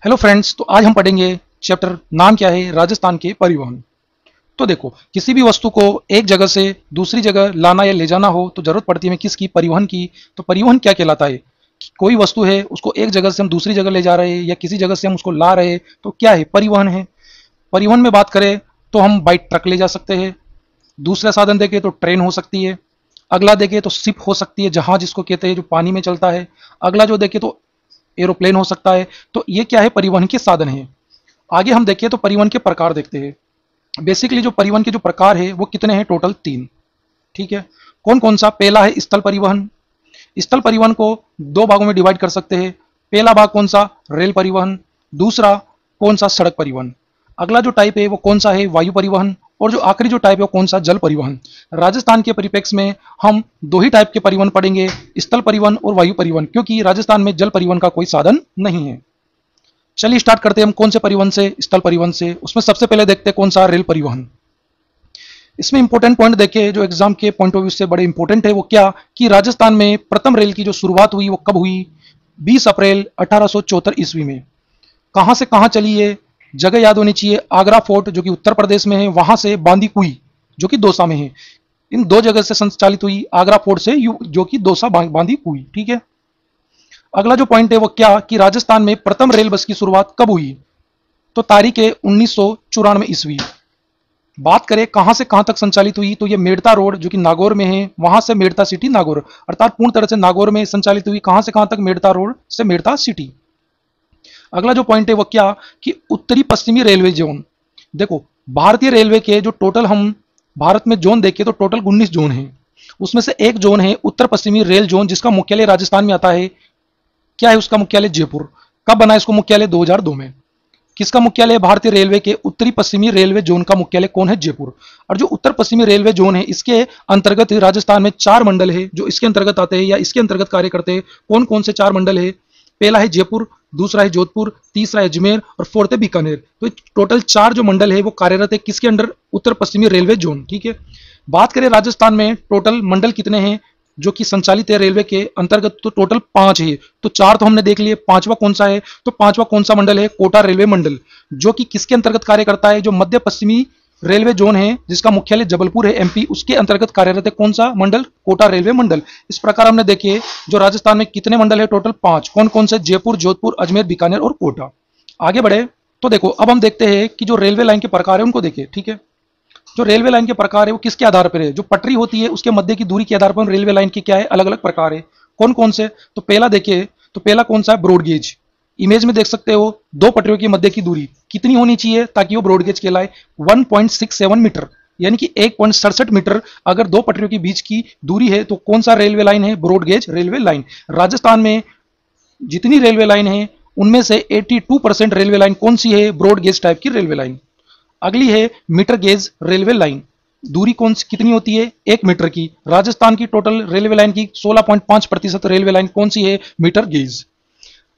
Hello friends, तो आज हम पढ़ेंगे चैप्टर नाम क्या है राजस्थान के परिवहन। तो देखो, किसी भी वस्तु को एक जगह से दूसरी जगह लाना या ले जाना हो तो जरूरत पड़ती है किसकी? परिवहन की। तो परिवहन क्या कहलाता है? कि कोई वस्तु है उसको एक जगह से हम दूसरी जगह ले जा रहे हैं या किसी जगह से हम उसको ला रहे हैं तो क्या है? परिवहन है। परिवहन में बात करें तो हम बाई ट्रक ले जा सकते हैं। दूसरा साधन देखें तो ट्रेन हो सकती है। अगला देखें तो शिप हो सकती है, जहाज जिसको कहते हैं, जो पानी में चलता है। अगला जो देखें तो एरोप्लेन हो सकता है। तो ये क्या है? परिवहन के साधन है। आगे हम देखें तो परिवहन के प्रकार देखते हैं। बेसिकली जो परिवहन के जो प्रकार है वो कितने हैं? टोटल 3। ठीक है, कौन कौन सा? पहला है स्थल परिवहन। स्थल परिवहन को दो भागों में डिवाइड कर सकते हैं। पहला भाग कौन सा? रेल परिवहन। दूसरा कौन सा? सड़क परिवहन। अगला जो टाइप है वो कौन सा है? वायु परिवहन। और जो आखिरी जो टाइप है वो कौन सा? जल परिवहन। राजस्थान के परिप्रेक्ष्य में हम दो ही टाइप के परिवहन पढ़ेंगे, स्थल परिवहन और वायु परिवहन, क्योंकि राजस्थान में जल परिवहन का कोई साधन नहीं है। चलिए स्टार्ट करते हैं हम कौन से परिवहन से? स्थल परिवहन से। उसमें सबसे पहले देखते हैं कौन सा? रेल परिवहन। इसमें इंपॉर्टेंट पॉइंट देखें जो एग्जाम के पॉइंट ऑफ व्यू से बड़े इंपॉर्टेंट है, वो क्या कि राजस्थान में प्रथम रेल की जो शुरुआत हुई वो कब हुई? 20 अप्रैल 1874 ईस्वी में। कहां से कहां चली है? जगह याद होनी चाहिए। आगरा फोर्ट जो कि उत्तर प्रदेश में है, वहां से बांदीकुई जो कि दौसा में है। इन दो जगह से संचालित हुई। आगरा फोर्ट से जो कि दौसा बांदीकुई। ठीक है, अगला जो पॉइंट है वो क्या कि राजस्थान में प्रथम रेल बस की शुरुआत कब हुई? तो तारीख है 1994 ईस्वी। बात करें कहां से कहां तक संचालित हुई तो ये मेड़ता रोड जो कि नागौर में है, वहां से मेड़ता सिटी नागौर, अर्थात पूर्ण तरह से नागौर में संचालित हुई। कहां से कहां तक? मेड़ता रोड से मेड़ता सिटी। अगला जो पॉइंट है वो क्या कि उत्तरी पश्चिमी रेलवे जोन। देखो, भारतीय रेलवे के जो टोटल हम भारत में जोन देखें तो टोटल 19 जोन है। उसमें से एक जोन है उत्तर पश्चिमी रेल जोन, जिसका मुख्यालय राजस्थान में आता है। क्या है उसका मुख्यालय? जयपुर। कब बना इसको मुख्यालय? 2002 में। किसका मुख्यालय? भारतीय रेलवे के उत्तरी पश्चिमी रेलवे जोन का मुख्यालय कौन है? जयपुर। और जो उत्तर पश्चिमी रेलवे जोन है इसके अंतर्गत राजस्थान में 4 मंडल है जो इसके अंतर्गत आते हैं या इसके अंतर्गत कार्य करते हैं। कौन कौन से 4 मंडल है? पहला है जयपुर, दूसरा है जोधपुर, तीसरा है अजमेर और फोर्थ है बीकानेर। तो टोटल 4 जो मंडल है वो कार्यरत है किसके अंडर? उत्तर पश्चिमी रेलवे जोन। ठीक है, बात करें राजस्थान में टोटल मंडल कितने हैं जो कि संचालित है रेलवे के अंतर्गत? तो टोटल 5 है। तो 4 तो हमने देख लिए, पांचवा कौन सा है? तो पांचवा कौन सा मंडल है? कोटा रेलवे मंडल, जो कि किसके अंतर्गत कार्य करता है? जो मध्य पश्चिमी रेलवे जोन है जिसका मुख्यालय जबलपुर है एमपी, उसके अंतर्गत कार्यरत है कौन सा मंडल? कोटा रेलवे मंडल। इस प्रकार हमने देखिए जो राजस्थान में कितने मंडल है? टोटल 5। कौन कौन से? जयपुर, जोधपुर, अजमेर, बीकानेर और कोटा। आगे बढ़े तो देखो, अब हम देखते हैं कि जो रेलवे लाइन के प्रकार है उनको देखिए। ठीक है, जो रेलवे लाइन के प्रकार है वो किसके आधार पर है? जो पटरी होती है उसके मध्य की दूरी के आधार पर रेलवे लाइन की क्या है? अलग अलग प्रकार है। कौन कौन से? तो पहला देखिए, तो पहला कौन सा है? Broad gauge. इमेज में देख सकते हो, दो पटरियों की मध्य की दूरी कितनी होनी चाहिए ताकि वो ब्रॉड गेज कहलाए? 1.67 मीटर, यानी कि 1.67 मीटर अगर दो पटरियों के बीच की दूरी है तो कौन सा रेलवे लाइन है? Broad gauge railway line. Rajasthan में जितनी रेलवे लाइन है उनमें से 82% रेलवे लाइन कौन सी है? ब्रॉड गेज टाइप की रेलवे लाइन। अगली है मीटर गेज रेलवे लाइन। दूरी कौन सी कितनी होती है? 1 मीटर की। राजस्थान की टोटल रेलवे लाइन की 16.5% रेलवे लाइन कौन सी है? Metre gauge.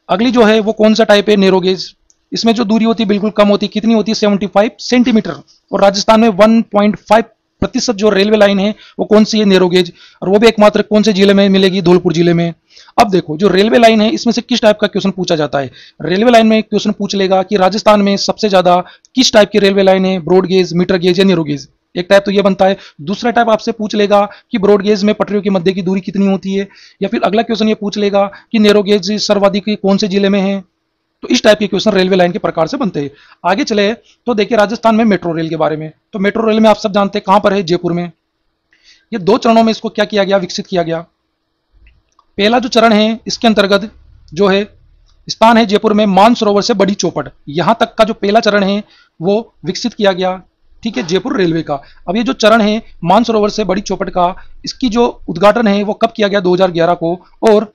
अगली जो है वो कौन सा टाइप है? Narrow gauge. इसमें जो दूरी होती है बिल्कुल कम होती है, कितनी होती है? 75 सेंटीमीटर। और राजस्थान में 1.5% जो रेलवे लाइन है वो कौन सी है? Narrow gauge. और वो भी एकमात्र कौन से जिले में मिलेगी? धौलपुर जिले में। अब देखो, जो रेलवे लाइन है इसमें से किस टाइप का क्वेश्चन पूछा जाता है? रेलवे लाइन में क्वेश्चन पूछ लेगा कि राजस्थान में सबसे ज्यादा किस टाइप की रेलवे लाइन है? ब्रॉड गेज, मीटर गेज या नैरो गेज। एक टाइप तो ये बनता है। दूसरा टाइप आपसे पूछ लेगा कि ब्रॉड गेज में पटरियों के मध्य की दूरी कितनी होती है, या फिर अगला क्वेश्चन ये पूछ लेगा कि नैरो गेज सर्वाधिक कौन से जिले में है। तो इस टाइप के क्वेश्चन रेलवे लाइन के प्रकार से बनते हैं। आगे चले तो देखिए राजस्थान में मेट्रो रेल के बारे में। तो मेट्रो रेल में आप सब जानते हैं कहां पर है? जयपुर में। ये 2 चरणों में इसको क्या किया गया? विकसित किया गया। पहला जो चरण है इसके अंतर्गत जो है स्थान है जयपुर में मानसरोवर से बड़ी चौपड़, यहां तक का जो पहला चरण है वो विकसित किया गया। ठीक है, जयपुर रेलवे का। अब ये जो चरण है मानसरोवर से बड़ी चौपड़ का, इसकी जो उद्घाटन है वो कब किया गया? 2011 को। और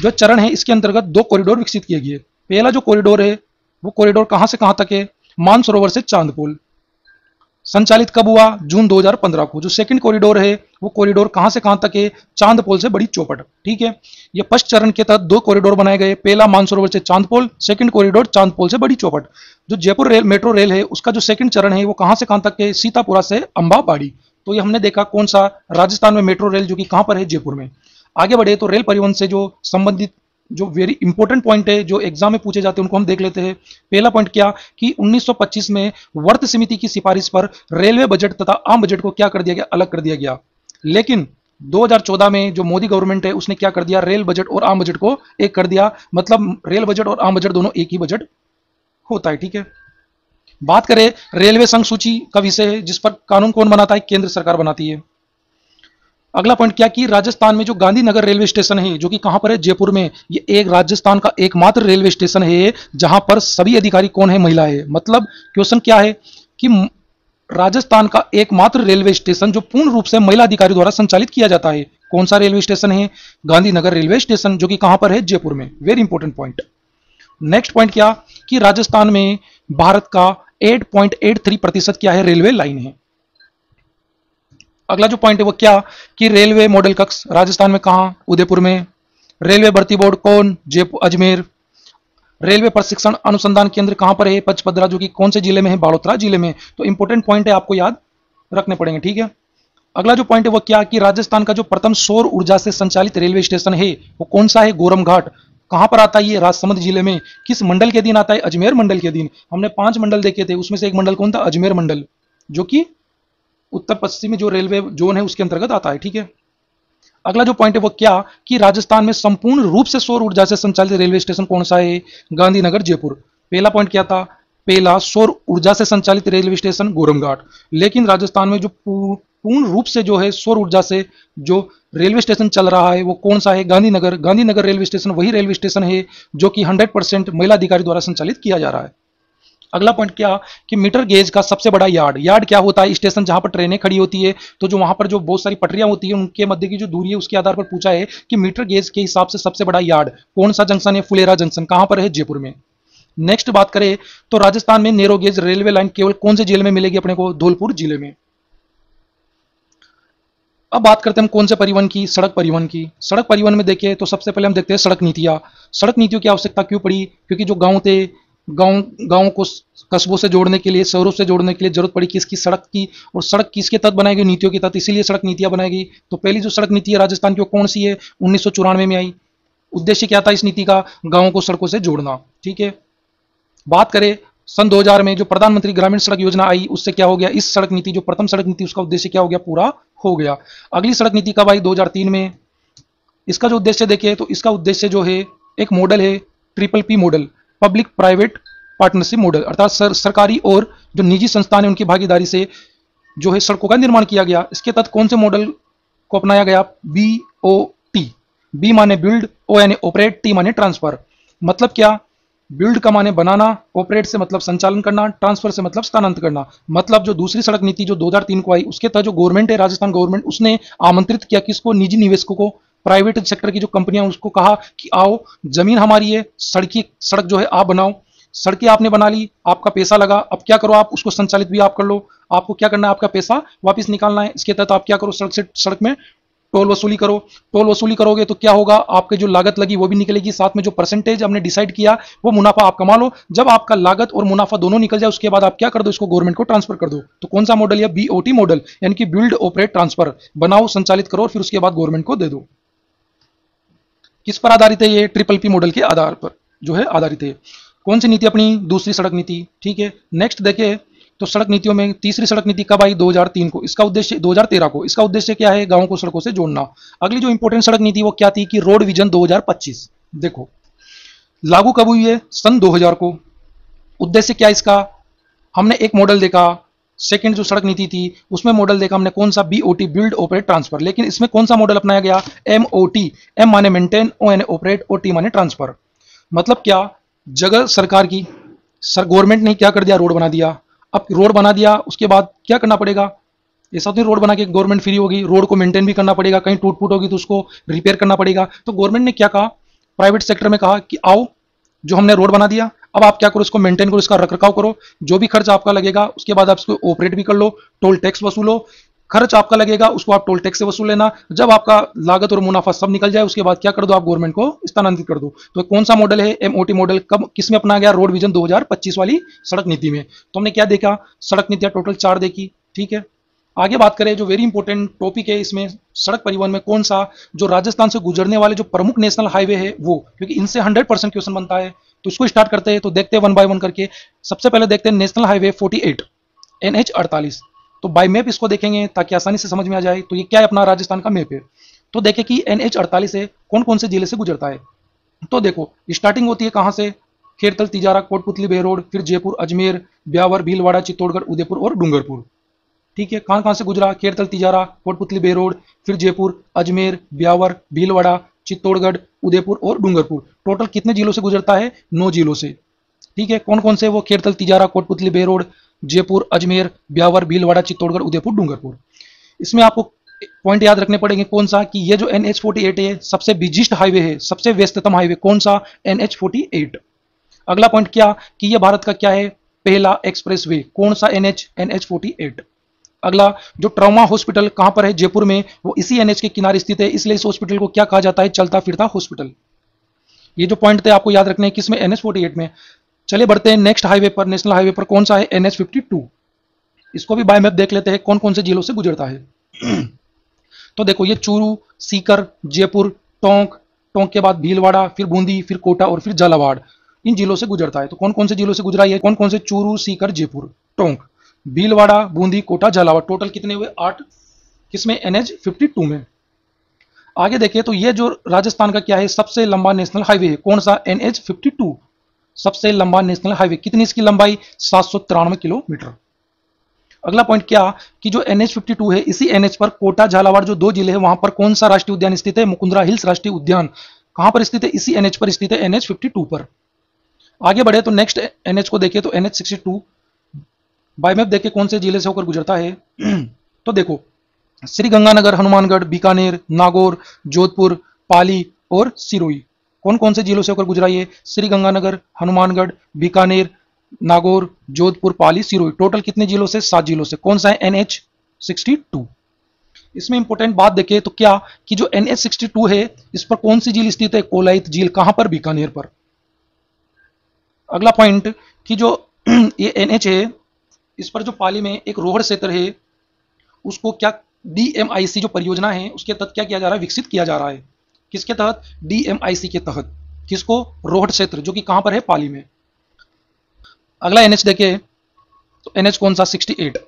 जो चरण है इसके अंतर्गत 2 कॉरिडोर विकसित किए गए। पहला जो कॉरिडोर है वो कॉरिडोर कहां से कहां तक है? मानसरोवर से चांदपोल। संचालित कब हुआ? जून 2015 को। जो सेकंड कॉरिडोर है वो कॉरिडोर कहां से कहां तक है? चांदपोल से बड़ी चौपड़। ठीक है, ये फर्स्ट चरण के तहत 2 कॉरिडोर बनाए गए। पहला मानसरोवर से चांदपोल, सेकंड कॉरिडोर चांदपोल से बड़ी चौपड़। जो जयपुर रेल मेट्रो रेल है उसका जो सेकंड चरण है वो कहां से कहां तक है? सीतापुरा से अंबाबाड़ी। तो ये हमने देखा कौन सा? राजस्थान में मेट्रो रेल जो कि कहां पर है? जयपुर में। आगे बढ़े तो रेल परिवहन से जो संबंधित जो वेरी इंपॉर्टेंट पॉइंट है जो एग्जाम में पूछे जाते हैं उनको हम देख लेते हैं। पहला पॉइंट क्या कि 1925 में वर्त समिति की सिफारिश पर रेलवे बजट तथा आम बजट को क्या कर दिया गया, अलग कर दिया गया। लेकिन 2014 में जो मोदी गवर्नमेंट है उसने क्या कर दिया, रेल बजट और आम बजट को एक कर दिया। मतलब रेल बजट और आम बजट दोनों एक ही बजट होता है। ठीक है, बात करें रेलवे संघ सूची का विषय है, जिस पर कानून कौन बनाता है, केंद्र सरकार बनाती है। अगला पॉइंट क्या कि राजस्थान में जो गांधीनगर रेलवे स्टेशन है जो कि कहां पर है, जयपुर में, ये एक राजस्थान का एकमात्र रेलवे स्टेशन है जहां पर सभी अधिकारी कौन है, महिला है। मतलब क्वेश्चन क्या है कि राजस्थान का एकमात्र रेलवे स्टेशन जो पूर्ण रूप से महिला अधिकारी द्वारा संचालित किया जाता है, कौन सा रेलवे स्टेशन है, गांधीनगर रेलवे स्टेशन, जो कि कहां पर है, जयपुर में। Very important point. Next point क्या कि राजस्थान में भारत का 8.83% क्या है, रेलवे लाइन है। अगला जो पॉइंट है वो क्या कि रेलवे मॉडल कक्ष राजस्थान में कहां, उदयपुर में। रेलवे भर्ती बोर्ड कौन, जयपुर, अजमेर। रेलवे प्रशिक्षण अनुसंधान केंद्र कहां पर है, पचपदरा, जो कि कौन से जिले में है, बालोतरा जिले में। तो इंपॉर्टेंट पॉइंट है, आपको याद रखने पड़ेंगे। ठीक है, अगला जो पॉइंट है वो क्या कि राजस्थान का जो प्रथम सौर ऊर्जा से संचालित रेलवे स्टेशन है वो कौन सा है, गोरम घाट। कहां पर आता है ये, राजसमंद जिले में। किस मंडल के दिन आता है, अजमेर मंडल के दिन। हमने 5 मंडल देखे थे, उसमें से एक मंडल कौन था, अजमेर मंडल, जो कि उत्तर पश्चिमी जो रेलवे जोन है उसके अंतर्गत आता है। ठीक है, अगला जो पॉइंट है वो क्या कि राजस्थान में संपूर्ण रूप से सौर ऊर्जा से संचालित रेलवे स्टेशन कौन सा है, गांधीनगर, जयपुर। पहला पॉइंट क्या था, पहला सौर ऊर्जा से संचालित रेलवे स्टेशन गोरमघाट। लेकिन राजस्थान में जो पूर्ण रूप से जो है सौर ऊर्जा से जो रेलवे स्टेशन चल रहा है वो कौन सा है, गांधीनगर। गांधीनगर रेलवे स्टेशन वही रेलवे स्टेशन है जो कि 100% महिला अधिकारी द्वारा संचालित किया जा रहा है। अगला पॉइंट क्या कि मीटर गेज का सबसे बड़ा यार्ड, यार्ड क्या होता है, स्टेशन जहां पर ट्रेनें खड़ी होती है, तो जो वहां पर जो बहुत सारी पटरियां होती है उनके मध्य की जो दूरी है उसके आधार पर पूछा है कि मीटर गेज के हिसाब से सबसे बड़ा यार्ड कौन सा जंक्शन है, फुलेरा जंक्शन, कहां पर है, जयपुर में। नेक्स्ट बात करें तो राजस्थान में नैरो गेज रेलवे लाइन केवल कौन से जिले में मिलेगी अपने को, धौलपुर जिले में। अब बात करते हैं हम कौन से परिवहन की, सड़क परिवहन की। सड़क परिवहन में देखिए तो सबसे पहले हम देखते हैं सड़क नीतियां। सड़क नीतियों की आवश्यकता क्यों पड़ी, क्योंकि जो गांव थे, गांव को कस्बों से जोड़ने के लिए, शहरों से जोड़ने के लिए जरूरत पड़ी किसकी, सड़क की। और सड़क किसके तहत बनाई गई, नीतियों के तहत, इसीलिए सड़क नीतियां बनाई गई। तो पहली जो सड़क नीति है राजस्थान की वो कौन सी है, 1994 में आई। उद्देश्य क्या था इस नीति का, गांवों को सड़कों से जोड़ना। ठीक है, बात करें सन 2000 में जो प्रधानमंत्री ग्रामीण सड़क योजना आई उससे क्या हो गया, इस सड़क नीति जो प्रथम सड़क नीति उसका उद्देश्य क्या हो गया, पूरा हो गया। अगली सड़क नीति कब आई, 2003 में। इसका जो उद्देश्य देखिए तो इसका उद्देश्य जो है एक मॉडल है triple P model, public private partnership model, अर्थात सरकारी और जो निजी संस्थान है उनकी भागीदारी से जो है सड़कों का निर्माण किया गया। इसके तहत कौन से मॉडल को अपनाया गया, BOT। बी माने बिल्ड, ओ यानी ऑपरेट, टी माने ट्रांसफर। मतलब क्या, बिल्ड का माने बनाना, ऑपरेट से मतलब संचालन करना, ट्रांसफर से मतलब स्थानांतरित करना। मतलब जो दूसरी सड़क नीति जो 2003 को आई उसके तहत जो गवर्नमेंट है, राजस्थान गवर्नमेंट, उसने आमंत्रित किया किसको, निजी निवेशकों को, प्राइवेट सेक्टर की जो कंपनियां उसको कहा कि आओ जमीन हमारी है, सड़क जो है आप बनाओ। सड़कें आपने बना ली, आपका पैसा लगा, अब क्या करो आप उसको संचालित भी आप कर लो। आपको क्या करना है, आपका पैसा वापस निकालना है। इसके तहत आप क्या करो, सड़क में टोल वसूली करो। टोल वसूली करोगे तो क्या होगा, आपकी जो लागत लगी वो भी निकलेगी, साथ में जो परसेंटेज हमने डिसाइड किया वो मुनाफा आप कमा लो। जब आपका लागत और मुनाफा दोनों निकल जाए उसके बाद आप क्या कर दो, इसको गवर्नमेंट को ट्रांसफर कर दो। तो कौन सा मॉडल है, BOT मॉडल, यानी कि बिल्ड ऑपरेट ट्रांसफर, बनाओ संचालित करो और फिर उसके बाद गवर्नमेंट को दे दो। किस पर आधारित है ये, ट्रिपल पी मॉडल के आधार पर जो है आधारित है। कौन सी नीति अपनी, दूसरी सड़क नीति। ठीक है, नेक्स्ट देखें तो सड़क नीतियों में तीसरी सड़क नीति कब आई, 2003 को। इसका उद्देश्य 2013 को, इसका उद्देश्य क्या है, गांवों को सड़कों से जोड़ना। अगली जो इंपॉर्टेंट सड़क नीति वो क्या थी कि रोड विजन 2025। देखो लागू कब हुई है, सन 2000 को। उद्देश्य क्या इसका, हमने एक मॉडल देखा, सेकंड जो सड़क नीति थी उसमें मॉडल देखा हमने कौन सा, BOT बिल्ड ऑपरेट ट्रांसफर। लेकिन इसमें कौन सा मॉडल अपनाया गया, MOT। M माने मेंटेन, O यानी ऑपरेट और T माने ट्रांसफर। मतलब क्या, जगह सरकार की, गवर्नमेंट ने क्या कर दिया, रोड बना दिया। अब रोड बना दिया उसके बाद क्या करना पड़ेगा, ऐसा तो रोड बना के गवर्नमेंट फ्री होगी, रोड को मेंटेन भी करना पड़ेगा, कहीं टूट फूट होगी तो उसको रिपेयर करना पड़ेगा। तो गवर्नमेंट ने क्या कहा, प्राइवेट सेक्टर में कहा कि आओ जो हमने रोड बना दिया अब आप क्या करो, इसको मेंटेन करो, इसका रखरखाव करो, जो भी खर्च आपका लगेगा उसके बाद आप इसको ऑपरेट भी कर लो, टोल टैक्स वसूलो। खर्च आपका लगेगा उसको आप टोल टैक्स से वसूल लेना। जब आपका लागत और मुनाफा सब निकल जाए उसके बाद क्या कर दो, आप गवर्नमेंट को स्थानांतरित कर दो। तो कौन सा मॉडल है, MOT मॉडल, कब किसमें अपना गया, रोड विजन 2025 वाली सड़क नीति में। तो हमने क्या देखा, सड़क नीतियां टोटल 4 देखी। ठीक है, आगे बात करें, जो वेरी इंपॉर्टेंट टॉपिक है इसमें, सड़क परिवहन में कौन सा जो राजस्थान से गुजरने वाले जो प्रमुख नेशनल हाईवे है वो, क्योंकि इनसे 100% क्वेश्चन बनता है। तो इसको स्टार्ट करते हैं, तो देखते हैं वन बाय वन करके। सबसे पहले देखते हैं नेशनल हाईवे 48, NH 48। तो बाय मैप इसको देखेंगे ताकि आसानी से समझ में आ जाए। तो ये क्या है, अपना राजस्थान का मैप है। तो देखें कि NH 48 से कौन कौन से जिले से गुजरता है। तो देखो, स्टार्टिंग होती है कहाँ से, खेरतल, तिजारा, कोटपुतली, बेरोड, फिर जयपुर, अजमेर, ब्यावर, भीलवाड़ा, चित्तौड़गढ़, उदयपुर और डूंगरपुर। ठीक है, कहाँ कहाँ से गुजरा, खेरतल, तिजारा, कोटपुतली, बेरोड, फिर जयपुर, अजमेर, ब्यावर, भीलवाड़ा, चित्तौड़गढ़, उदयपुर और डूंगरपुर। टोटल कितने जिलों से गुजरता है, 9 जिलों से। ठीक है, कौन कौन से, वो खेरतल, तिजारा, कोटपुतली, बेरोड, जयपुर, अजमेर, ब्यावर, भीलवाड़ा, चित्तौड़गढ़, उदयपुर, डूंगरपुर। इसमें आपको पॉइंट याद रखने पड़ेंगे, कौन सा, कि ये जो NH 48 है सबसे बिजिस्ट हाईवे है, सबसे व्यस्ततम हाईवे कौन सा, NH 48। अगला पॉइंट क्या, कि ये भारत का क्या है, पहला एक्सप्रेस वे, कौन सा, NH 48। अगला, जो ट्रॉमा हॉस्पिटल कहां पर है, जयपुर में, वो इसी NH के किनारे स्थित है, इसलिए इस हॉस्पिटल को क्या कहा जाता है, चलता फिरता हॉस्पिटल। ये जो पॉइंट थे आपको याद रखने हैं, किसमें, NH 48 में। चलिए बढ़ते हैं नेक्स्ट हाईवे पर, नेशनल हाईवे पर कौन सा है, NH 52। इसको भी बाय मैप देख लेते हैं कौन कौन से जिलों से गुजरता है। तो देखो, ये चूरू, सीकर, जयपुर, टोंक, टोंक के बाद भीलवाड़ा, फिर बूंदी, फिर कोटा और फिर झालावाड़, इन जिलों से गुजरता है। तो कौन कौन से जिलों से गुजरा, ये कौन कौन से, चूरू, सीकर, जयपुर, टोंक, भीलवाड़ा, बूंदी, कोटा, झालावाड़। टोटल कितने हुए, 8, किसमें, NH 52 में। आगे देखिए, तो ये जो राजस्थान का क्या है, सबसे लंबा नेशनल हाईवे है, कौन सा, NH 52, सबसे लंबा नेशनल हाईवे। कितनी इसकी लंबाई, 793 किलोमीटर। अगला पॉइंट क्या, कि जो NH 52 है, इसी NH पर कोटा, झालावाड़ जो 2 जिले हैं, वहां पर कौन सा राष्ट्रीय उद्यान स्थित है, मुकुंदरा हिल्स राष्ट्रीय उद्यान। कहां पर स्थित है, इसी NH पर स्थित है, NH 52 पर। आगे बढ़े तो नेक्स्ट NH को देखें, तो NH 62 बाय मैप देखे कौन से जिले से होकर गुजरता है। तो देखो, श्री गंगानगर, हनुमानगढ़, बीकानेर, नागौर, जोधपुर, पाली और सिरोही। कौन कौन से जिलों से होकर गुजरा ये, श्री गंगानगर, हनुमानगढ़, बीकानेर, नागौर, जोधपुर, पाली, सिरोही। टोटल कितने जिलों से, 7 जिलों से। कौन सा है, NH 62। इसमें इंपॉर्टेंट बात देखें तो क्या, कि जो NH 62 है, इस पर कौन सी झील स्थित है, कोलाइत झील। कहां पर, बीकानेर पर। अगला पॉइंट, कि जो ये NH है, इस पर जो पाली में एक रोहड़ क्षेत्र है, उसको क्या, DMIC जो परियोजना है, उसके तहत क्या किया जा रहा है, विकसित किया जा रहा है। किसके तहत, DMIC के तहत। किसको, रोहड़ क्षेत्र, जो कि कहां पर है, पाली में। अगला NH देखे, तो NH कौन सा, 68।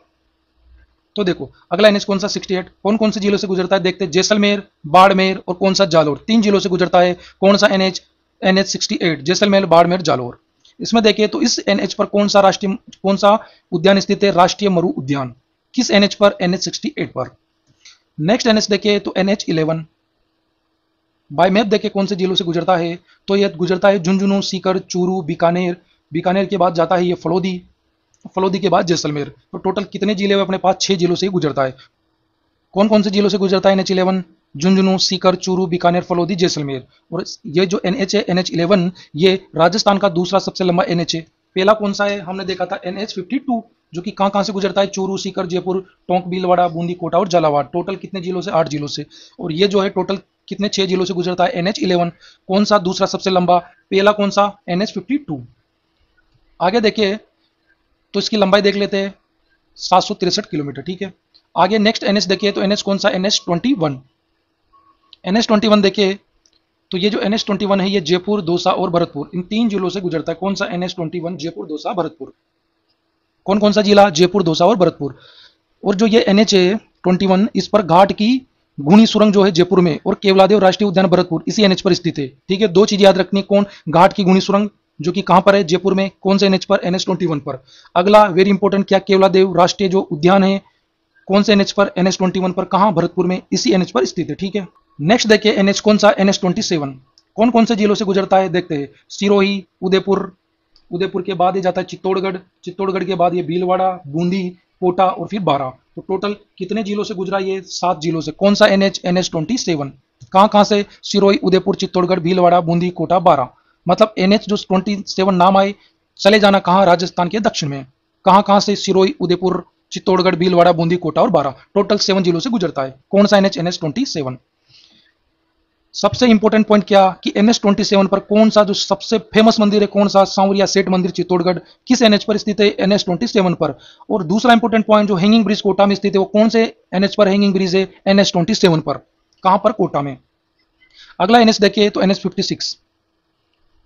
तो देखो, अगला NH कौन सा, 68, कौन कौन से जिलों से गुजरता है, देखते हैं, जैसलमेर, बाड़मेर और कौन सा, जालोर। 3 जिलों से गुजरता है। कौन सा NH 68, जैसलमेर, बाड़मेर, जालोर। इसमें देखें तो इस NH पर कौन सा उद्यान स्थित है, राष्ट्रीय मरु उद्यान। किस NH पर, NH 68 पर। नेक्स्ट NH देखें तो NH 11 बाय मैप देखें कौन से जिलों से गुजरता है। तो यह गुजरता है झुंझुनू, सीकर, चूरू, बीकानेर, बीकानेर के बाद जाता है ये फलोदी, फलोदी के बाद जैसलमेर। तो टोटल कितने जिले अपने पास, 6 जिलों से ही गुजरता है। कौन कौन से जिलों से गुजरता है NH 11, झुंझुनू, सीकर, चूरू, बीकानेर, फलोदी, जैसलमेर। और ये जो NH है, NH 11, ये राजस्थान का दूसरा सबसे लंबा NH है। पहला कौन सा है, हमने देखा था NH 52, जो कि कहां कहां से गुजरता है, चूरू, सीकर, जयपुर, टोंक, भीलवाड़ा, बूंदी, कोटा और झालावाड़। टोटल कितने जिलों से, 8 जिलों से। और ये जो है टोटल कितने, 6 जिलों से गुजरता है, NH 11। कौन सा दूसरा सबसे लंबा, पहला कौन सा, NH 52। आगे देखिए, तो इसकी लंबाई देख लेते हैं, 763 किलोमीटर। ठीक है, आगे नेक्स्ट NH देखिए, तो NH कौन सा, NH 21। NH 21 देखिए, तो ये जो NH 21 है, ये जयपुर, दौसा और भरतपुर, इन 3 जिलों से गुजरता है। कौन सा, NH 21, जयपुर, दौसा, भरतपुर। कौन कौन सा जिला, जयपुर, दौसा और भरतपुर। और जो ये NH है 21, इस पर घाट की गुणी सुरंग जो है जयपुर में, और केवलादेव राष्ट्रीय उद्यान भरतपुर इसी NH पर स्थित है। ठीक है, 2 चीज याद रखनी, कौन, घाट की गुणी सुरंग, जो कि कहां पर है, जयपुर में। कौन से NH पर, NH 21 पर। अगला वेरी इंपॉर्टेंट, क्या, केवलादेव राष्ट्रीय जो उद्यान है, कौन से NH पर, NH 21 पर। कहां, भरतपुर में, इसी NH पर स्थित है। ठीक है, नेक्स्ट देखिए NH कौन सा, NH 27। कौन कौन से जिलों से गुजरता है, देखते हैं, सिरोही, उदयपुर, उदयपुर के बाद ये जाता है चित्तौड़गढ़, चित्तौड़गढ़ के बाद ये भीलवाड़ा, बूंदी, कोटा और फिर बारां। तो टोटल कितने जिलों से गुजरा, ये 7 जिलों से। कौन सा NH, NH 27। कहां कहां से, सिरोही, उदयपुर, चित्तौड़गढ़, भीलवाड़ा, बूंदी, कोटा, बारां। मतलब NH जो 27 नाम आए, चले जाना कहां, राजस्थान के दक्षिण में। कहां कहां से, सिरोही, उदयपुर, चित्तौड़गढ़, भीलवाड़ा, बूंदी, कोटा और बारां। टोटल 7 जिलों से गुजरता है। कौन सा NH, NH 27। सबसे इंपॉर्टेंट पॉइंट क्या कि NH27 पर कौन सा जो सबसे फेमस मंदिर है, कौन सा, सांवरिया सेठ मंदिर चित्तौड़गढ़, किस NH पर स्थित है, NH27 पर। और दूसरा इंपॉर्टेंट पॉइंट जो हैंगिंग ब्रिज कोटा में स्थित है वो कौन से NH पर हैंगिंग ब्रिज है, NH27 पर। कहां पर, कोटा में। अगला NH देखिए तो NH56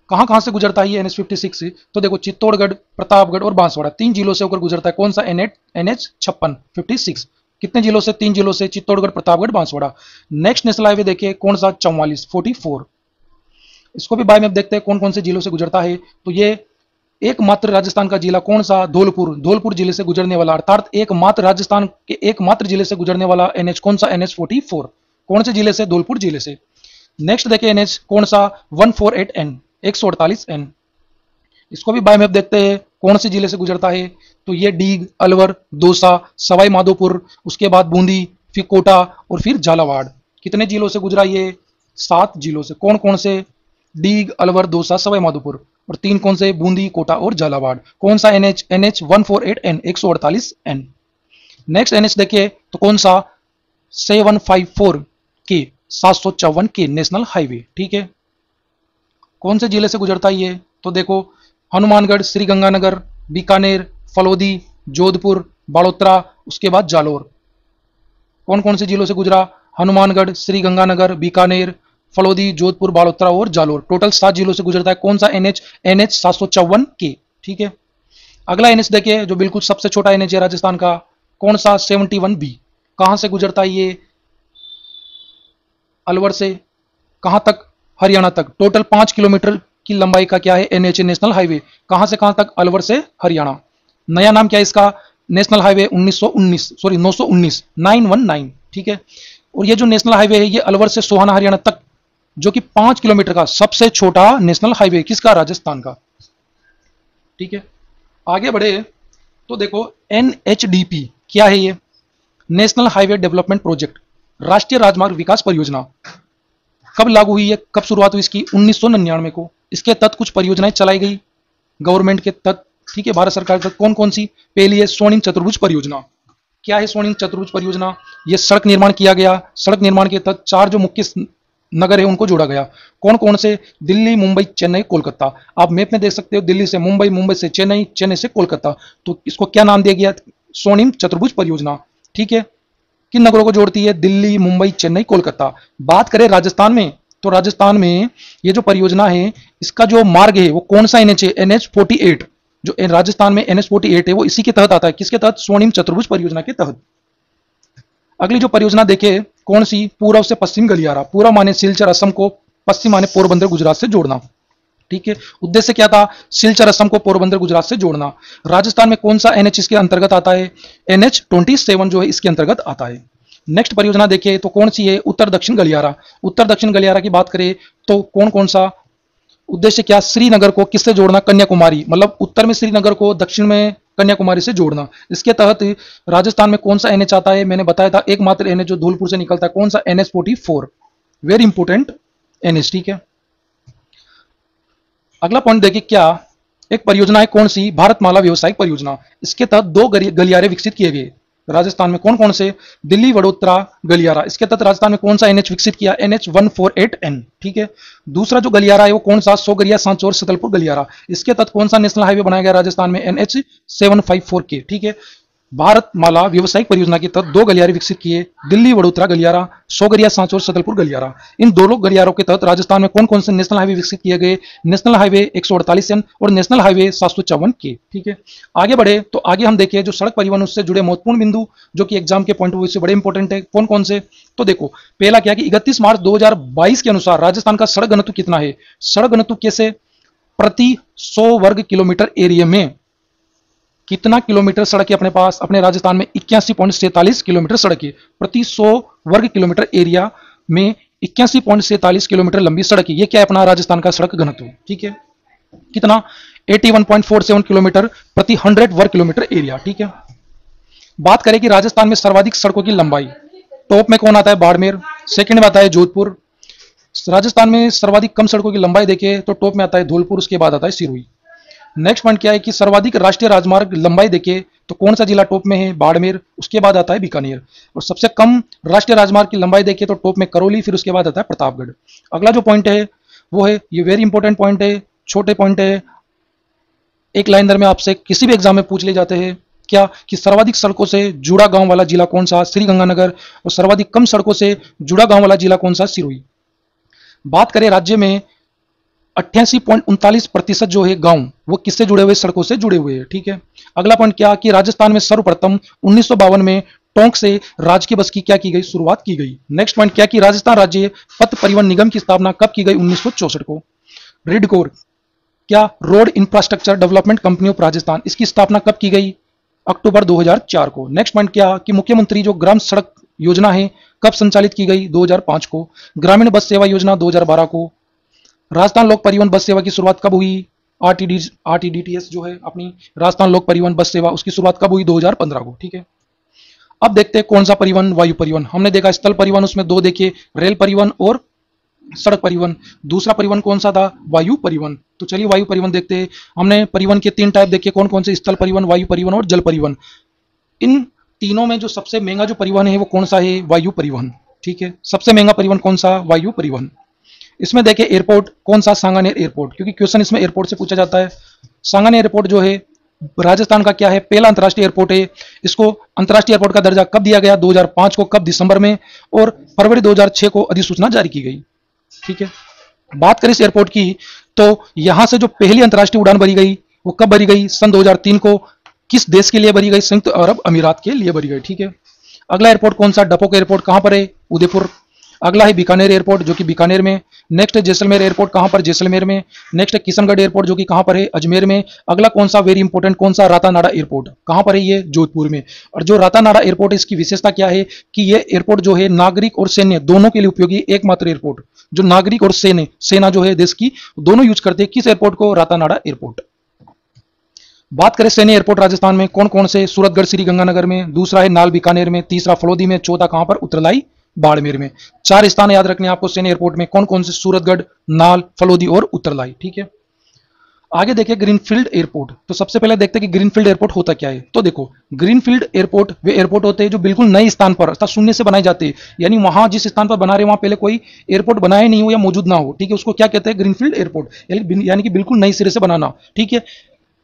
कहां कहां से गुजरता है ये NH56, तो देखो चित्तौड़गढ़, प्रतापगढ़ और बांसवाड़ा, 3 जिलों से होकर गुजरता है। कौन सा, NH56। कितने जिलों से, 3 जिलों से, Chittorgarh, Pratapgarh, Banswara. Next national highway देखिए कौन सा, 44। इसको भी बाय मैप देखते हैं कौन कौन से जिलों से गुजरता है। तो ये एकमात्र राजस्थान का जिला कौन सा, धौलपुर जिले से गुजरने वाला, अर्थात एकमात्र राजस्थान के एकमात्र जिले से गुजरने वाला NH कौन सा, NH44। कौन से जिले से, धौलपुर जिले से। नेक्स्ट देखिए NH कौन सा, 148N, 148N। इसको भी बाय मैप देखते हैं कौन से जिले से गुजरता है। तो ये डीग, अलवर, दौसा, सवाई माधोपुर, उसके बाद बूंदी, फिर कोटा और फिर झालावाड़। कितने जिलों से गुजरा ये, 7 जिलों से। कौन कौन से, डीग, अलवर, दौसा, सवाई माधोपुर, और 3 कौन से, बूंदी, कोटा और झालावाड़। कौन सा NH, NH 148N, 148N। Next NH देखिए तो कौन सा, 754 के, 754 के नेशनल हाईवे, ठीक है। कौन से जिले से गुजरता है ये, तो देखो हनुमानगढ़, श्रीगंगानगर, बीकानेर, फलोदी, जोधपुर, बाड़ोतरा, उसके बाद जालोर। कौन कौन से जिलों से गुजरा, हनुमानगढ़, श्रीगंगानगर, बीकानेर, फलोदी, जोधपुर, बाड़ोतरा और जालोर। टोटल 7 जिलों से गुजरता है। कौन सा NH, NH 754 के, ठीक है। अगला NH देखिए जो बिल्कुल सबसे छोटा NH है राजस्थान का, कौन सा, 71B। कहां से गुजरता है ये, अलवर से कहां तक, हरियाणा तक। टोटल 5 किलोमीटर की लंबाई का क्या है, NH नेशनल हाईवे। कहां से कहां तक, अलवर से हरियाणा। नया नाम क्या है इसका, नेशनल हाईवे 919, 919, ठीक है। और ये जो नेशनल हाईवे है ये अलवर से सोहाना हरियाणा तक, जो कि 5 किलोमीटर का सबसे छोटा नेशनल हाईवे, किसका, राजस्थान का, ठीक है। आगे बढ़े तो देखो NHDP क्या है ये, नेशनल हाईवे डेवलपमेंट प्रोजेक्ट, राष्ट्रीय राजमार्ग विकास परियोजना। कब लागू हुई है, कब शुरुआत हुई इसकी, 1999 को। इसके तहत कुछ परियोजनाएं चलाई गई गवर्नमेंट के तहत, ठीक है, भारत सरकार के तहत। कौन कौन सी, पहली है स्वर्णिम चतुर्भुज परियोजना। क्या है स्वर्णिम चतुर्भुज परियोजना, ये सड़क निर्माण किया गया। सड़क निर्माण के तहत 4 जो मुख्य नगर है उनको जोड़ा गया। कौन कौन से, दिल्ली, मुंबई, चेन्नई, कोलकाता। आप मैप में देख सकते हो, दिल्ली से मुंबई, मुंबई से चेन्नई, चेन्नई से कोलकाता। तो इसको क्या नाम दिया गया, स्वर्णिम चतुर्भुज परियोजना, ठीक है। किन नगरों को जोड़ती है, दिल्ली, मुंबई, चेन्नई, कोलकाता। बात करें राजस्थान में, तो राजस्थान में ये जो परियोजना है इसका जो मार्ग है वो कौन सा NH है, NH48। जो राजस्थान में NH48 है वो इसी के तहत आता है। किसके तहत, स्वर्णिम चतुर्भुज परियोजना के तहत। अगली जो परियोजना देखे कौन सी, पूर्व से पश्चिम गलियारा। पूर्व माने सिलचर असम को, पश्चिम माने पोरबंदर गुजरात से जोड़ना, ठीक है। उद्देश्य क्या था, सिलचर असम को पोरबंदर गुजरात से जोड़ना। राजस्थान में कौन सा NH इसके अंतर्गत आता है, NH27 जो है इसके अंतर्गत आता है। नेक्स्ट परियोजना देखिए तो कौन सी है, उत्तर दक्षिण गलियारा। उत्तर दक्षिण गलियारा की बात करें तो कौन कौन सा, उद्देश्य क्या, श्रीनगर को किससे जोड़ना, कन्याकुमारी, मतलब उत्तर में श्रीनगर को, दक्षिण में कन्याकुमारी से जोड़ना। इसके तहत राजस्थान में कौन सा NH आता है, मैंने बताया था एकमात्र NH जो धौलपुर से निकलता है। कौन सा, NH44, वेरी इंपोर्टेंट NH, ठीक है। अगला पॉइंट देखिए क्या, एक परियोजना है कौन सी, भारतमाला व्यावसायिक परियोजना। इसके तहत 2 गलियारे विकसित किए गए राजस्थान में। कौन कौन से, दिल्ली, वडोदरा, गलियारा। इसके तहत राजस्थान में कौन सा NH विकसित किया, NH 148N, ठीक है। दूसरा जो गलियारा है वो कौन सा, सोगरिया, सांचौर, सतलपुर गलियारा। इसके तहत कौन सा नेशनल हाईवे बनाया गया राजस्थान में, NH 754 के, ठीक है। भारतमाला व्यावसायिक परियोजना के तहत 2 गलियारे विकसित किए, दिल्ली वडोदरा गलियारा, सोगरिया, सांचौर, सतलपुर गलियारा। इन दोनों गलियारों के तहत राजस्थान में कौन कौन से नेशनल हाईवे विकसित किए गए, नेशनल हाईवे 148N और नेशनल हाईवे 754 के, ठीक है। आगे बढ़े तो आगे हम देखिए जो सड़क परिवहन उससे जुड़े महत्वपूर्ण बिंदु जो कि एग्जाम के पॉइंट ऑफ व्यू से बड़े इंपॉर्टेंट है। कौन कौन से, तो देखो पहला क्या कि 31 मार्च 2022 के अनुसार राजस्थान का सड़क घनत्व कितना है। सड़क घनत्व कैसे, प्रति 100 वर्ग किलोमीटर एरिया में कितना किलोमीटर सड़क है अपने पास, अपने राजस्थान में 81.47 किलोमीटर सड़क है। प्रति 100 वर्ग किलोमीटर एरिया में 81.47 किलोमीटर लंबी सड़क है। ये क्या है, अपना राजस्थान का सड़क घनत्व, ठीक है। कितना, 81.47 किलोमीटर प्रति 100 वर्ग किलोमीटर एरिया, ठीक है। बात करें कि राजस्थान में सर्वाधिक सड़कों की लंबाई, टॉप में कौन आता है, बाड़मेर, सेकंड में आता है जोधपुर। राजस्थान में सर्वाधिक कम सड़कों की लंबाई देखें तो टॉप में आता है धौलपुर, उसके बाद आता है सिरोही। नेक्स्ट पॉइंट क्या है कि सर्वाधिक राष्ट्रीय राजमार्ग लंबाई देखें तो कौन सा जिला टॉप में है? बाड़मेर, उसके बाद आता है बीकानेर। और सबसे कम राष्ट्रीय राजमार्ग की लंबाई देखिए तो टॉप में करौली, फिर उसके बाद आता है प्रतापगढ़। अगला जो पॉइंट है वो है, ये वेरी इंपॉर्टेंट पॉइंट है, छोटे पॉइंट है, एक लाइनर में आपसे किसी भी एग्जाम में पूछ ले जाते हैं क्या कि सर्वाधिक सड़कों से जुड़ा गांव वाला जिला कौन सा? श्रीगंगानगर। और सर्वाधिक कम सड़कों से जुड़ा गांव वाला जिला कौन सा? सिरोही। बात करें राज्य में 88.39% जो है गांव वो किससे जुड़े हुए? सड़कों से जुड़े हुए हैं। ठीक है। अगला पॉइंट क्या कि राजस्थान में सर्वप्रथम 1952 में टोंक से राजकीय बस की क्या की गई? शुरुआत की गई। नेक्स्ट पॉइंट क्या कि राजस्थान राज्य पथ परिवहन निगम की स्थापना कब की गई? 1964 को। रिडकोर क्या? Road infrastructure development company of Rajasthan, इसकी स्थापना कब की गई? अक्टूबर 2004 को। नेक्स्ट पॉइंट क्या कि मुख्यमंत्री जो ग्राम सड़क योजना है कब संचालित की गई? 2005 को। ग्रामीण बस सेवा योजना 2012 को। राजस्थान लोक परिवहन बस सेवा की शुरुआत कब हुई? आरटीडीटीएस जो है अपनी राजस्थान लोक परिवहन बस सेवा, उसकी शुरुआत कब हुई? 2015 को। ठीक है। अब देखते हैं कौन सा परिवहन? वायु परिवहन। हमने देखा स्थल परिवहन, उसमें दो देखे, रेल परिवहन और सड़क परिवहन। दूसरा परिवहन कौन सा था? वायु परिवहन। तो चलिए वायु परिवहन देखते हैं। हमने परिवहन के 3 टाइप देखे, कौन कौन से? स्थल परिवहन, वायु परिवहन और जल परिवहन। इन तीनों में जो सबसे महंगा जो परिवहन है वो कौन सा है? वायु परिवहन। ठीक है। सबसे महंगा परिवहन कौन सा? वायु परिवहन। इसमें देखें एयरपोर्ट कौन सा? सांगानेर एयरपोर्ट, क्योंकि क्वेश्चन इसमें एयरपोर्ट से पूछा जाता है। सांगानेर एयरपोर्ट जो है राजस्थान का क्या है? पहला अंतर्राष्ट्रीय एयरपोर्ट है। इसको अंतर्राष्ट्रीय एयरपोर्ट का दर्जा कब दिया गया? 2005 को। कब? दिसंबर में। और फरवरी 2006 को अधिसूचना जारी की गई। ठीक है। बात करें इस एयरपोर्ट की तो यहां से जो पहली अंतर्राष्ट्रीय उड़ान भरी गई वो कब भरी गई? सन 2003 को। किस देश के लिए भरी गई? संयुक्त अरब अमीरात के लिए भरी गई। ठीक है। अगला एयरपोर्ट कौन सा? डपोक एयरपोर्ट, कहां पर है? उदयपुर। अगला है बीकानेर एयरपोर्ट जो कि बीकानेर में। नेक्स्ट है जैसलमेर एयरपोर्ट, कहां पर? जैसलमेर में। नेक्स्ट है किशनगढ़ एयरपोर्ट जो कि कहां पर है? अजमेर में। अगला कौन सा? वेरी इंपॉर्टेंट, कौन सा? रातानाडा एयरपोर्ट, कहां पर है ये? जोधपुर में। और जो रातानाडा एयरपोर्ट है इसकी विशेषता क्या है कि ये एयरपोर्ट जो है नागरिक और सैन्य दोनों के लिए उपयोगी एकमात्र एयरपोर्ट, जो नागरिक और सैन्य सेना जो है देश की दोनों यूज करते हैं। किस एयरपोर्ट को? रातानाडा एयरपोर्ट। बात करें सैन्य एयरपोर्ट राजस्थान में कौन कौन से? सूरतगढ़ श्री गंगानगर में, दूसरा है नाल बीकानेर में, तीसरा फलोदी में, चौथा कहां पर? उत्तरलाई बाड़मेर में। 4 स्थान याद रखने आपको सैन्य एयरपोर्ट में, कौन कौन से? सूरतगढ़, नाल, फलोदी और उत्तरलाई। ठीक है। आगे देखिए ग्रीनफील्ड एयरपोर्ट। तो सबसे पहले देखते हैं कि ग्रीनफील्ड एयरपोर्ट होता क्या है। तो देखो ग्रीनफील्ड एयरपोर्ट वे एयरपोर्ट होते हैं जो बिल्कुल नए स्थान पर अर्थात शून्य से बनाए जाते हैं, यानी वहां जिस स्थान पर बना रहे वहां पहले कोई एयरपोर्ट बनाया नहीं हो या मौजूद ना हो। ठीक है। उसको क्या कहते हैं? ग्रीनफील्ड एयरपोर्ट, यानी कि बिल्कुल नई सिरे से बनाना। ठीक है।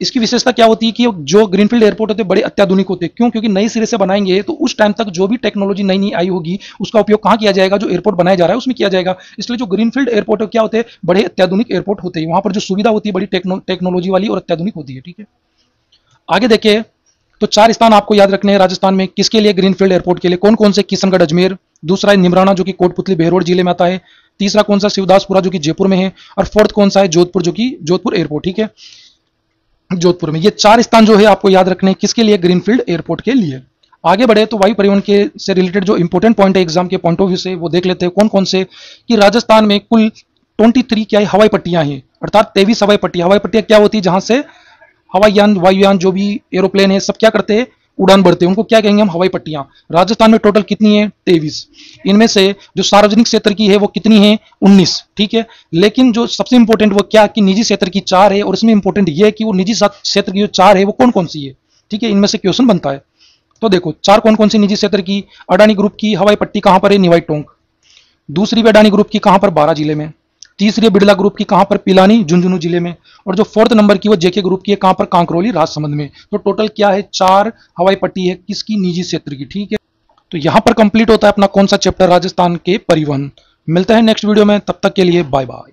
इसकी विशेषता क्या होती है कि जो ग्रीनफील्ड एयरपोर्ट होते हैं बड़े अत्याधुनिक होते हैं। क्यों? क्योंकि नई सिरे से बनाएंगे तो उस टाइम तक जो भी टेक्नोलॉजी नई नई आई होगी उसका उपयोग कहां किया जाएगा? जो एयरपोर्ट बनाया जा रहा है उसमें किया जाएगा। इसलिए जो ग्रीनफील्ड एयरपोर्ट क्या होते हैं? बड़े अत्याधुनिक एयरपोर्ट होते हैं। वहां पर जो सुविधा होती है बड़ी टेक्नोलॉजी वाली और अत्याधुनिक होती है। ठीक है। आगे देखिए तो 4 स्थान आपको याद रखने हैं राजस्थान में किसके लिए? ग्रीनफील्ड एयरपोर्ट के लिए। कौन कौन से? किशनगढ़ अजमेर, दूसरा है निमराना जो कि कोटपुतली बहरोड जिले में आता है, तीसरा कौन सा? शिवदासपुरा जो कि जयपुर में है, और फोर्थ कौन सा है? जोधपुर जो कि जोधपुर एयरपोर्ट। ठीक है। जोधपुर में। ये 4 स्थान जो है आपको याद रखने हैं किसके लिए? ग्रीनफील्ड एयरपोर्ट के लिए। आगे बढ़े तो वायु परिवहन के से रिलेटेड जो इंपॉर्टेंट पॉइंट है एग्जाम के पॉइंट ऑफ व्यू से वो देख लेते हैं। कौन कौन से? कि राजस्थान में कुल 23 क्या है? हवाई पट्टियां हैं, अर्थात 23 हवाई पट्टियां। हवाई पट्टियां क्या होती है? जहां से हवाई यान, वायुयान जो भी एरोप्लेन है सब क्या करते हैं? उड़ान भरते हैं। उनको क्या कहेंगे हम? हवाई पट्टियां। राजस्थान में टोटल कितनी है? 23। इनमें से जो सार्वजनिक क्षेत्र की है वो कितनी है? 19। ठीक है। लेकिन जो सबसे इंपॉर्टेंट वो क्या कि निजी क्षेत्र की 4 है, और इसमें इंपॉर्टेंट ये है कि वो निजी क्षेत्र की जो 4 है वो कौन कौन सी है। ठीक है। इनमें से क्वेश्चन बनता है। तो देखो 4 कौन कौन सी निजी क्षेत्र की? अडानी ग्रुप की हवाई पट्टी कहां पर है? निवाई टोंक। दूसरी भी अडानी ग्रुप की कहां पर? 12 जिले में। तीसरी बिड़ला ग्रुप की कहां पर? पिलानी झुंझुनू जिले में। और जो 4th नंबर की वो जेके ग्रुप की है कहां पर? कांकरोली राजसमंद में। तो टोटल क्या है? 4 हवाई पट्टी है किसकी? निजी क्षेत्र की। ठीक है। तो यहां पर कंप्लीट होता है अपना कौन सा चैप्टर? राजस्थान के परिवहन। मिलते हैं नेक्स्ट वीडियो में, तब तक के लिए बाय बाय।